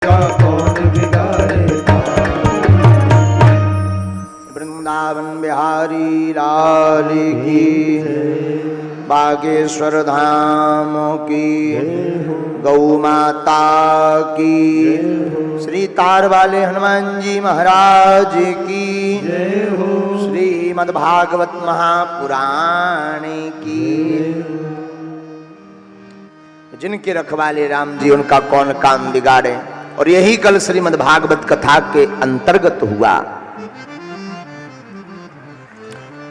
कौन बिगाड़ेगा। वृंदावन बिहारी लाल की, बागेश्वर धाम की, गौ माता की, श्री तार वाले हनुमान जी महाराज की, श्रीमद् भागवत महापुराण की। जिनके रखवाले राम जी उनका कौन काम बिगाड़े। और यही कल श्रीमद् भागवत कथा के अंतर्गत हुआ।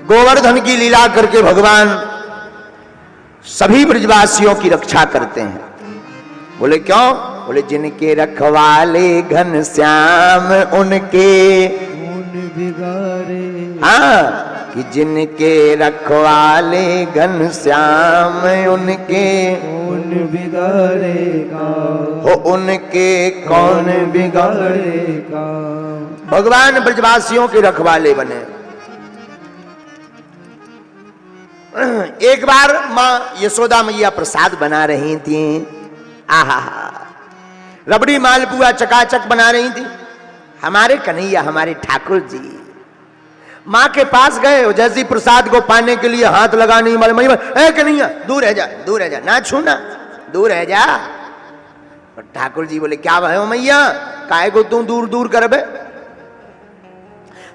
गोवर्धन की लीला करके भगवान सभी ब्रजवासियों की रक्षा करते हैं। बोले क्यों? बोले जिनके रखवाले घन श्याम उनके बिगाड़े। हाँ, कि जिनके रखवाले घन श्याम उनके कौन बिगाड़ेगा। हो उनके कौन बिगाड़ेगा। भगवान ब्रजवासियों के रखवाले बने। एक बार मां यशोदा मैया प्रसाद बना रही थी। आहा, रबड़ी मालपुआ चकाचक बना रही थी। हमारे कन्हैया, हमारे ठाकुर जी मां के पास गए और जैसे प्रसाद को पाने के लिए हाथ लगाने वाले, ए कन्हैया दूर रह जा, दूर रह जा, ना छूना, दूर रह जा। और ठाकुर जी बोले क्या भयो मैया, काहे को तू दूर दूर कर बे।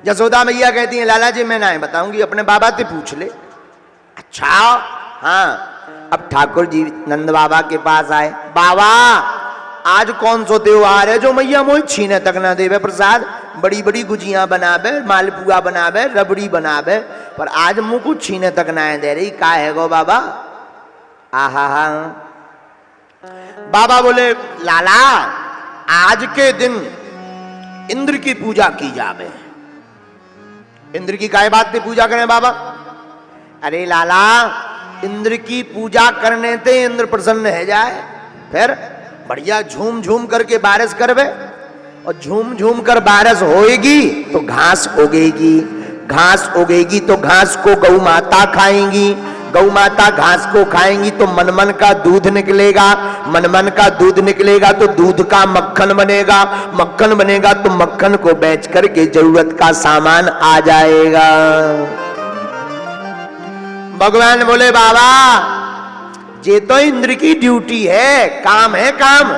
यशोदा मैया कहती है लाला जी मैं ना बताऊंगी, अपने बाबा से पूछ ले। अच्छा हाँ। अब ठाकुर जी नंद बाबा के पास आए। बाबा आज कौन सो त्योहार है जो मैया मोई छीने तक ना देवे प्रसाद। बड़ी बड़ी गुजियां बनावे, मालपुआ बनावे, रबड़ी बनावे, पर आज मुंह को छीने तक ना दे रही। का है गो बाबा? आहा हा। बाबा बोले लाला आज के दिन इंद्र की पूजा की जावे। इंद्र की काय बात पे पूजा करें बाबा? अरे लाला इंद्र की पूजा करने से इंद्र प्रसन्न है जाए, फिर बढ़िया झूम झूम करके बारिश करवे, और झूम झूम कर बारिश होएगी तो घास उगेगी, घास उगेगी तो घास को गौ माता खाएंगी, गौ माता घास को खाएंगी तो मनमन का दूध निकलेगा, मनमन का दूध निकलेगा तो दूध का मक्खन बनेगा, मक्खन बनेगा तो मक्खन को बेच करके जरूरत का सामान आ जाएगा। भगवान बोले बाबा ये तो इंद्र की ड्यूटी है, काम है काम,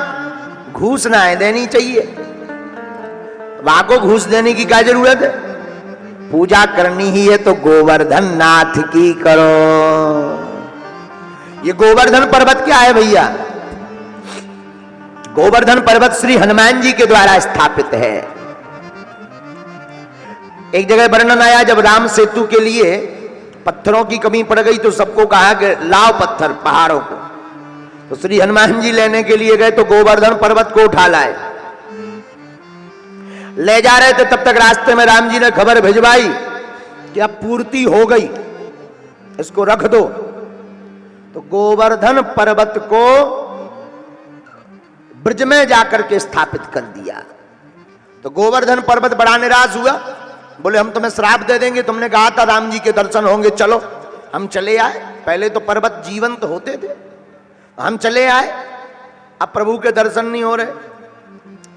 घूस ना देनी चाहिए। वहां को घूस देने की क्या जरूरत है? पूजा करनी ही है तो गोवर्धन नाथ की करो। ये गोवर्धन पर्वत क्या है भैया? गोवर्धन पर्वत श्री हनुमान जी के द्वारा स्थापित है। एक जगह वर्णन आया जब राम सेतु के लिए पत्थरों की कमी पड़ गई तो सबको कहा कि लाओ पत्थर पहाड़ों को। तो श्री हनुमान जी लेने के लिए गए तो गोवर्धन पर्वत को उठा लाए। ले जा रहे थे तब तक रास्ते में राम जी ने खबर भिजवाई कि अब पूर्ति हो गई, इसको रख दो। तो गोवर्धन पर्वत को ब्रज में जाकर के स्थापित कर दिया। तो गोवर्धन पर्वत बड़ा निराश हुआ। बोले हम तुम्हें श्राप दे देंगे, तुमने कहा था राम जी के दर्शन होंगे, चलो। हम चले आए। पहले तो पर्वत जीवंत होते थे, हम चले आए, अब प्रभु के दर्शन नहीं हो रहे।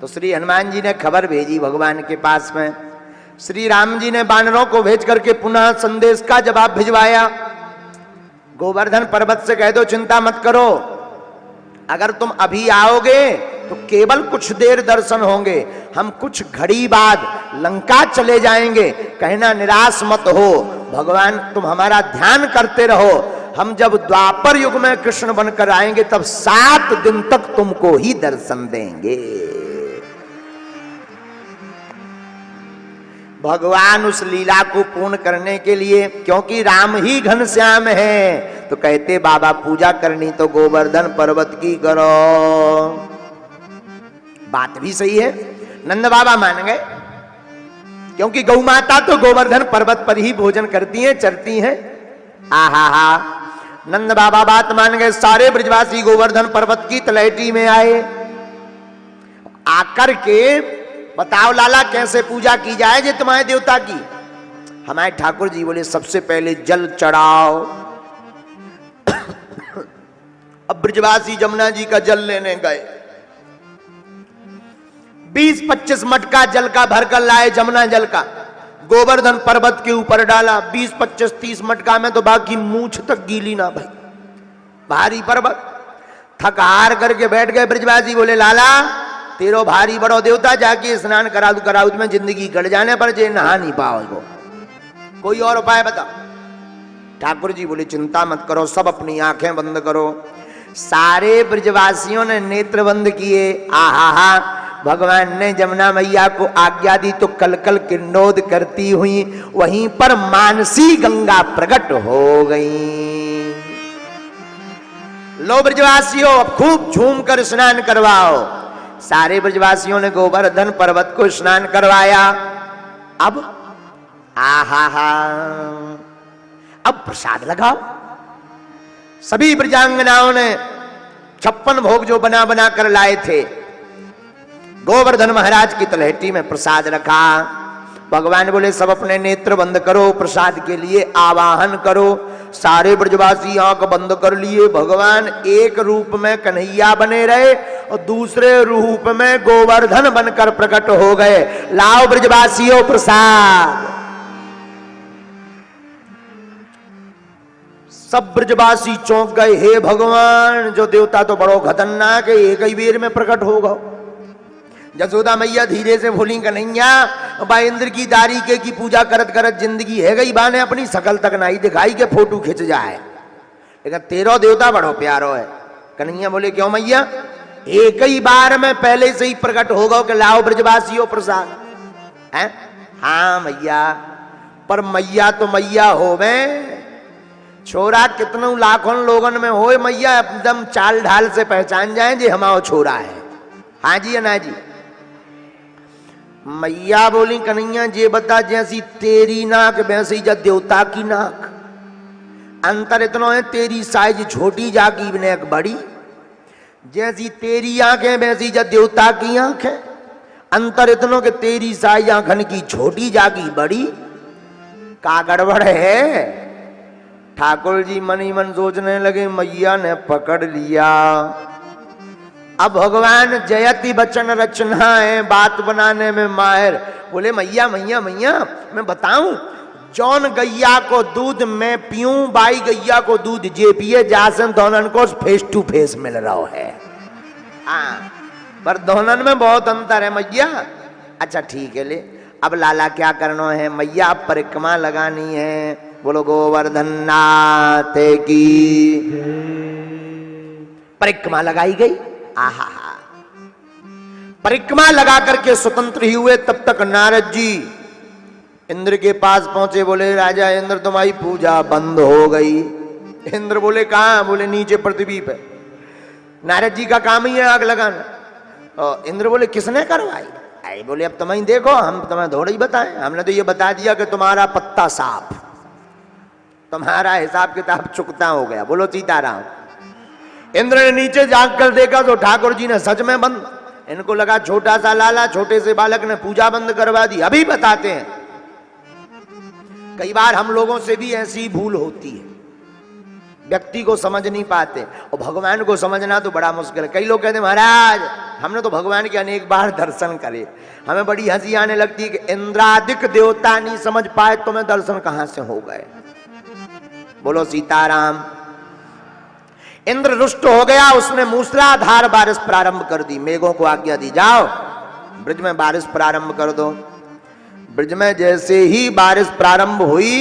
तो श्री हनुमान जी ने खबर भेजी भगवान के पास में। श्री राम जी ने बानरों को भेज करके पुनः संदेश का जवाब भिजवाया। गोवर्धन पर्वत से कह दो चिंता मत करो, अगर तुम अभी आओगे तो केवल कुछ देर दर्शन होंगे, हम कुछ घड़ी बाद लंका चले जाएंगे, कहना निराश मत हो, भगवान तुम हमारा ध्यान करते रहो। हम जब द्वापर युग में कृष्ण बनकर आएंगे तब 7 दिन तक तुमको ही दर्शन देंगे। भगवान उस लीला को पूर्ण करने के लिए, क्योंकि राम ही घनश्याम है, तो कहते बाबा पूजा करनी तो गोवर्धन पर्वत की करो। बात भी सही है। नंद बाबा मान गए, क्योंकि गौ माता तो गोवर्धन पर्वत पर ही भोजन करती हैं, चरती हैं। आहा हा। नंद बाबा बात मान गए। सारे ब्रजवासी गोवर्धन पर्वत की तलहटी में आए। आकर के बताओ लाला कैसे पूजा की जाए जे तुम्हारे देवता की? हमारे ठाकुर जी बोले सबसे पहले जल चढ़ाओ। अब ब्रजवासी जमुना जी का जल लेने गए। 20-25 मटका जल का भरकर लाए, जमुना जल का, गोवर्धन पर्वत के ऊपर डाला। 20-25-30 मटका में तो बाकी मूछ तक गीली ना भाई, भारी पर्वत। थक हार करके बैठ गए ब्रजवासी, बोले लाला तेरो भारी बड़ो देवता, जाके स्नान कराऊ में जिंदगी कट जाने पर जे नहा नहीं पाओ, कोई और उपाय बताओ। ठाकुर जी बोले चिंता मत करो, सब अपनी आंखें बंद करो। सारे ब्रजवासियों ने नेत्र बंद किए। आहा, भगवान ने जमुना मैया को आज्ञा दी तो कलकल किन्नौद करती हुई वहीं पर मानसी गंगा प्रकट हो गई। लो ब्रजवासियों, अब खूब झूम कर स्नान करवाओ। सारे ब्रजवासियों ने गोवर्धन पर्वत को स्नान करवाया। अब आहा, अब प्रसाद लगाओ। सभी ब्रजांगनाओं ने 56 भोग जो बना बना कर लाए थे, गोवर्धन महाराज की तलहटी में प्रसाद रखा। भगवान बोले सब अपने नेत्र बंद करो, प्रसाद के लिए आवाहन करो। सारे ब्रजवासी आंख बंद कर लिए। भगवान एक रूप में कन्हैया बने रहे और दूसरे रूप में गोवर्धन बनकर प्रकट हो गए। लाओ ब्रजवासियों प्रसाद। सब ब्रजवासी चौंक गए, हे भगवान, जो देवता तो बड़ो खतरनाक है, एक ही बेर में प्रकट होगा। जसोदा मैया धीरे से बोली कन्हैया, बा इंद्र की दारिके की पूजा करत करत जिंदगी है गई, बाने अपनी शकल तक नहीं दिखाई के फोटो खिंच जाए, लेकिन तेरो देवता बड़ो प्यारो है। कन्हैया बोले क्यों मैया, एक ही बार में पहले से ही प्रकट होगा कि लाओ ब्रजवासियों प्रसाद है। हाँ मैया, पर मैया तो मैया होवे, छोरा कितनों लाखों लोगन में होए, मैया एकदम चाल ढाल से पहचान जाए जे हमारा छोरा है। हाँ जी या ना जी। मैया बोली कन्हैया जे बता, जैसी तेरी नाक वैसी जा देवता की नाक, अंतर इतना है, तेरी साइज छोटी जाकी नेक बड़ी, जैसी तेरी आंखें वैसी जा देवता की आंखें, अंतर इतनो कि तेरी साइज आंखन की छोटी जाकी बड़ी, का गड़बड़ है। ठाकुर जी मन ही मन सोचने लगे मैया ने पकड़ लिया। अब भगवान जयति वचन रचना है, बात बनाने में माहिर। बोले मैया मैया मैया, मैं बताऊं, जौन गैया को दूध मैं पीऊं, बाई गैया को दूध जे पिए, जासन दोनों को फेस टू फेस मिल रहा है। हाँ, पर दोनों में बहुत अंतर है मैया। अच्छा ठीक है, ले अब लाला क्या करना है। मैया अब परिक्रमा लगानी है। बोलो गोवर्धन नाथ की। परिक्रमा लगाई गई। आहा, परिक्रमा लगा करके स्वतंत्र ही हुए। तब तक नारद जी इंद्र के पास पहुंचे। बोले राजा इंद्र, तुम्हारी पूजा बंद हो गई। इंद्र बोले कहां? बोले नीचे पृथ्वी पे। नारद जी का काम ही है आग लगाना। और इंद्र बोले किसने करवाई? आई बोले अब तुम्हें देखो, हम तुम्हें थोड़ा ही बताएं, हमने तो ये बता दिया कि तुम्हारा पत्ता साफ, तुम्हारा हिसाब किताब चुकता हो गया। बोलो सीताराम। इंद्र ने नीचे जाग कर देखा तो ठाकुर जी ने सच में बंद। इनको लगा छोटा सा लाला, छोटे से बालक ने पूजा बंद करवा दी। अभी बताते हैं, कई बार हम लोगों से भी ऐसी भूल होती है, व्यक्ति को समझ नहीं पाते और भगवान को समझना तो बड़ा मुश्किल है। कई लोग कहते हैं महाराज हमने तो भगवान के अनेक बार दर्शन करे, हमें बड़ी हंसी आने लगती है कि इंद्रादिक देवता नहीं समझ पाए, तुम्हें दर्शन कहां से हो गए। बोलो सीताराम। इंद्र रुष्ट हो गया, उसने मूसलाधार बारिश प्रारंभ कर दी। मेघों को आज्ञा दी जाओ ब्रज में बारिश प्रारंभ कर दो। ब्रज में जैसे ही बारिश प्रारंभ हुई,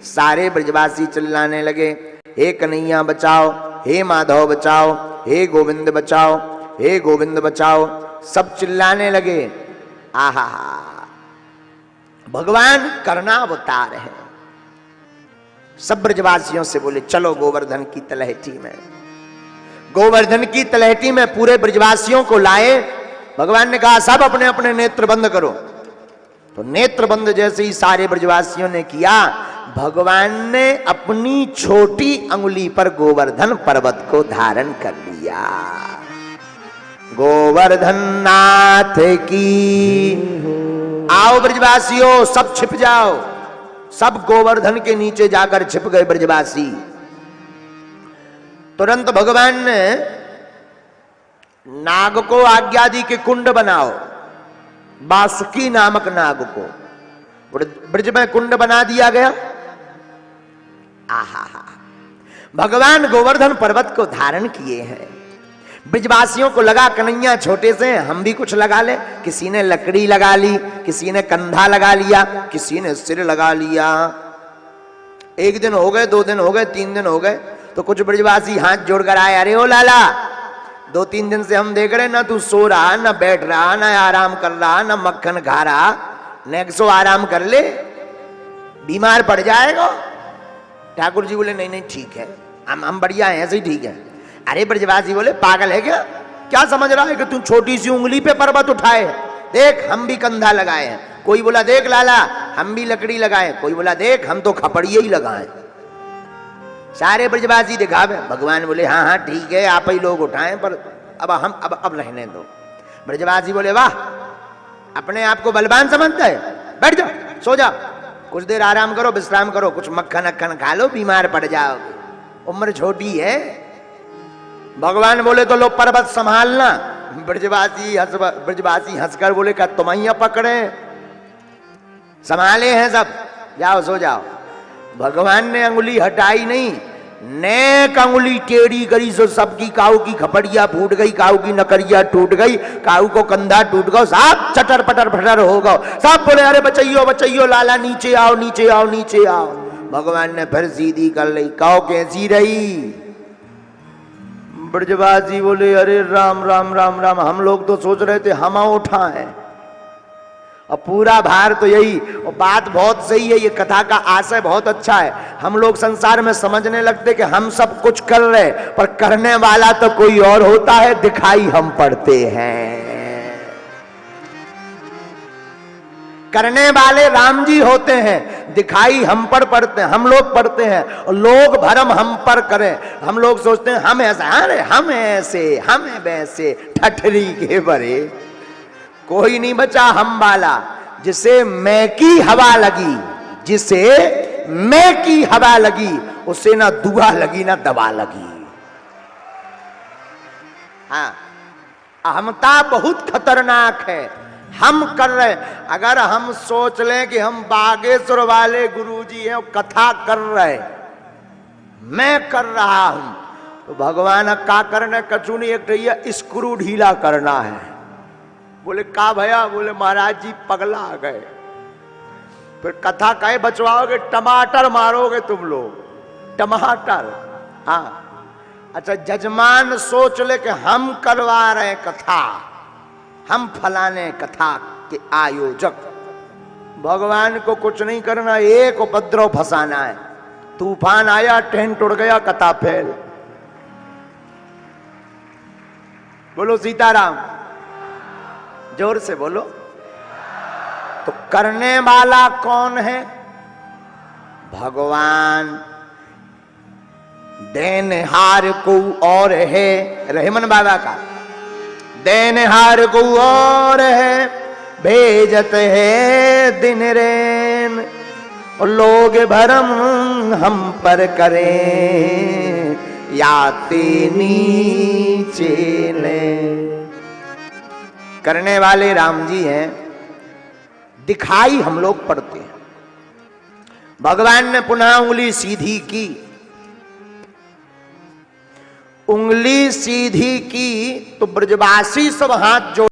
सारे ब्रजवासी चिल्लाने लगे, हे कन्हैया बचाओ, हे माधव बचाओ, हे गोविंद बचाओ, हे गोविंद बचाओ। सब चिल्लाने लगे। आहा, भगवान करना अवतार है। सब ब्रजवासियों से बोले चलो गोवर्धन की तलहटी में। गोवर्धन की तलहटी में पूरे ब्रजवासियों को लाए। भगवान ने कहा सब अपने अपने नेत्र बंद करो। तो नेत्र बंद जैसे ही सारे ब्रजवासियों ने किया, भगवान ने अपनी छोटी अंगुली पर गोवर्धन पर्वत को धारण कर लिया। गोवर्धन नाथ की। आओ ब्रजवासियों सब छिप जाओ। सब गोवर्धन के नीचे जाकर छिप गए ब्रजवासी। तुरंत भगवान ने नाग को आज्ञा दी कि कुंड बनाओ। बासुकी नामक नाग को ब्रज में कुंड बना दिया गया। आहा, भगवान गोवर्धन पर्वत को धारण किए हैं। ब्रजवासियों को लगा कन्हैया छोटे से हम भी कुछ लगा ले। किसी ने लकड़ी लगा ली, किसी ने कंधा लगा लिया, किसी ने सिर लगा लिया। एक दिन हो गए, 2 दिन हो गए, 3 दिन हो गए, तो कुछ ब्रजवासी हाथ जोड़कर आए, अरे ओ लाला 2-3 दिन से हम देख रहे ना तू सो रहा, ना बैठ रहा, ना आराम कर रहा, ना मक्खन खा रहा, नेक्सो आराम कर ले, बीमार पड़ जाएगा। ठाकुर जी बोले नहीं नहीं ठीक है, हम बढ़िया हैं, ऐसे ही ठीक है। अरे ब्रजवासी बोले पागल है क्या समझ रहा है कि तू छोटी सी उंगली पे पर्वत उठाए? देख हम भी कंधा लगाए हैं। कोई बोला देख लाला हम भी लकड़ी लगाए, कोई बोला देख हम तो खपड़िए ही लगाए। सारे ब्रजवासी दिखावे। भगवान बोले हाँ हाँ ठीक है आप ही लोग उठाएं, पर अब रहने दो। ब्रजवासी बोले वाह अपने आप को बलवान समझता है, बैठ जाओ सो जाओ, कुछ देर आराम करो, विश्राम करो, कुछ मक्खन अक्खन खा लो, बीमार पड़ जाओगे, उम्र छोटी है। भगवान बोले तो लो पर्वत संभालना। ब्रजवासी हंसकर बोले क्या तुम ही पकड़े, संभाले हैं सब, जाओ सो जाओ। भगवान ने अंगुली हटाई नहीं, नेक अंगुली टेढ़ी करी सो सबकी काऊ की खपड़िया फूट गई, काऊ की नकरिया टूट गई, काऊ को कंधा टूट गया, सब चटर पटर फटर हो गए। सब बोले अरे बचैयो बचैयो लाला नीचे आओ नीचे आओ नीचे आओ। भगवान ने फिर सीधी कर ली, काऊ कैसी रही? ब्रजवासी बोले अरे राम राम राम राम, हम लोग तो सोच रहे थे हम उठाएं, और पूरा भार तो यही। और बात बहुत सही है, ये कथा का आशय बहुत अच्छा है। हम लोग संसार में समझने लगते कि हम सब कुछ कर रहे, पर करने वाला तो कोई और होता है, दिखाई हम पड़ते हैं। करने वाले राम जी होते हैं, दिखाई हम पर पड़ते हैं, हम लोग पड़ते हैं, और लोग भरम हम पर करें। हम लोग सोचते हैं हम ऐसा, अरे हम ऐसे हम वैसे, ठठरी के बरे। कोई नहीं बचा हम वाला, जिसे मैं की हवा लगी, जिसे मैं की हवा लगी, उसे ना दुआ लगी ना दवा लगी। हाँ, अहमता बहुत खतरनाक है। हम कर रहे, अगर हम सोच लें कि हम बागेश्वर वाले गुरुजी हैं और कथा कर रहे, मैं कर रहा हूं, तो भगवान का करने कछु नहीं, एक स्क्रू ढीला करना है। बोले का भैया? बोले महाराज जी पगला आ गए। फिर कथा कहे बचवाओगे? टमाटर मारोगे तुम लोग, टमाटर। हाँ अच्छा, जजमान सोच ले कि हम करवा रहे कथा, हम फलाने कथा के आयोजक। भगवान को कुछ नहीं करना, एक उपद्रव फंसाना है। तूफान आया, टेंट उड़ गया, कथा फेल। बोलो सीताराम, जोर से बोलो। तो करने वाला कौन है? भगवान। देनहार को और है, रहमन बाबा का देनहार को और है, भेजत है दिन रैन, और लोग भरम हम पर करें, याते नीचे ले। करने वाले राम जी हैं, दिखाई हम लोग पड़ते हैं। भगवान ने पुनः उंगली सीधी की, उंगली सीधी की तो ब्रजवासी सब हाथ जोड़